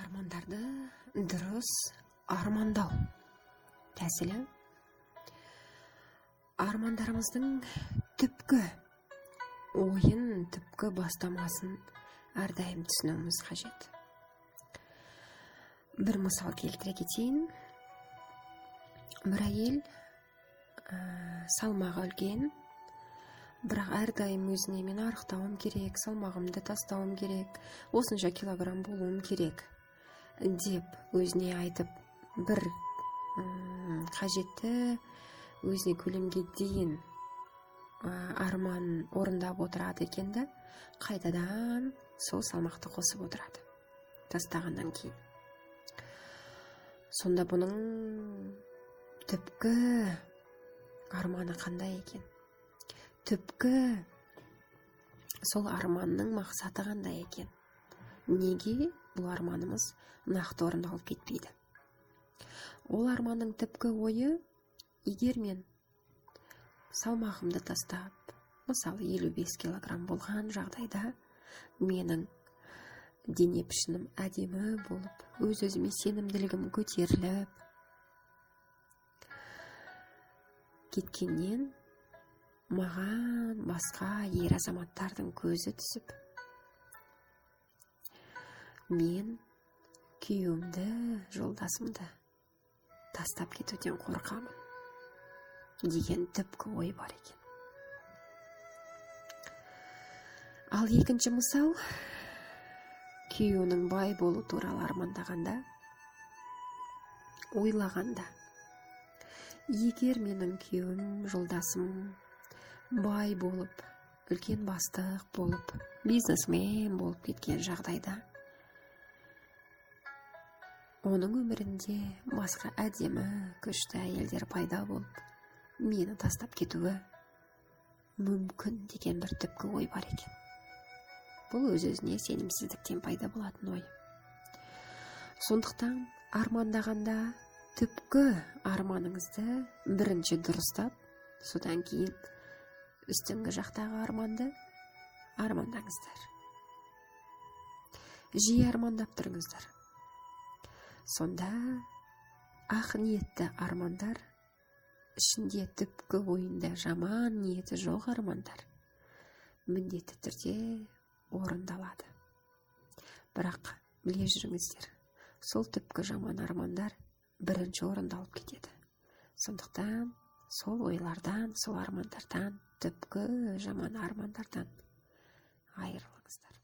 Армандарды дұрыс армандау тәсілі армандарымыздың түпкі ойын, түпкі бастамасын әрдайым түсінуіміз қажет. Бір мысал келтіре кетейін. Бір әйел салмағы үлкен, бірақ әрдайым өзіне мен арықтауым керек, салмағымды тастауым керек, осынша килограмм болуым керек деп өзіне айтып, бір қажетті өзіне көлемге дейін арман орындап отырады екен де, қайтадан сол салмақты қосып отырады тастағаннан кейін. Сонда бұның түпкі арманы қандай екен? Түпкі сол арманның мақсаты қандай екен? Неге бұл арманымыз нақты орындалып кетпейді? Ол арманның түпкі ойы, егер мен салмағымды тастап, мысалы 55 килограмм болған жағдайда, менің дене пішінім әдемі болып, өз-өзіме сенімділігім көтеріліп кеткеннен маған басқа ер азаматтардың көзі түсіп, мен күйеуімді, жолдасымды тастап кетуден қорқамын деген түпкі ой бар екен. Ал екінші мысал, күйеуінің бай болу туралы армандағанда, ойлағанда, егер менің күйеуім, жолдасым бай болып, үлкен бастық болып, бизнесмен болып кеткен жағдайда, оның өмірінде басқа әдемі, күшті әйелдер пайда болып, мені тастап кетуі мүмкін деген бір түпкі ой бар екен. Бұл өз-өзіне сенімсіздіктен пайда болатын ой. Сондықтан армандағанда түпкі арманыңызды бірінші дұрыстап, содан кейін үстіңгі жақтағы арманды армандаңыздар. Жиі армандап тұрыңыздар. Сонда ақ ниетті армандар, ішінде түпкі ойында жаман ниеті жоқ армандар міндетті түрде орындалады. Бірақ біле жүріңіздер, сол түпкі жаман армандар бірінші орындалып кетеді. Сондықтан сол ойлардан, сол армандардан, түпкі жаман армандардан айырылыңыздар.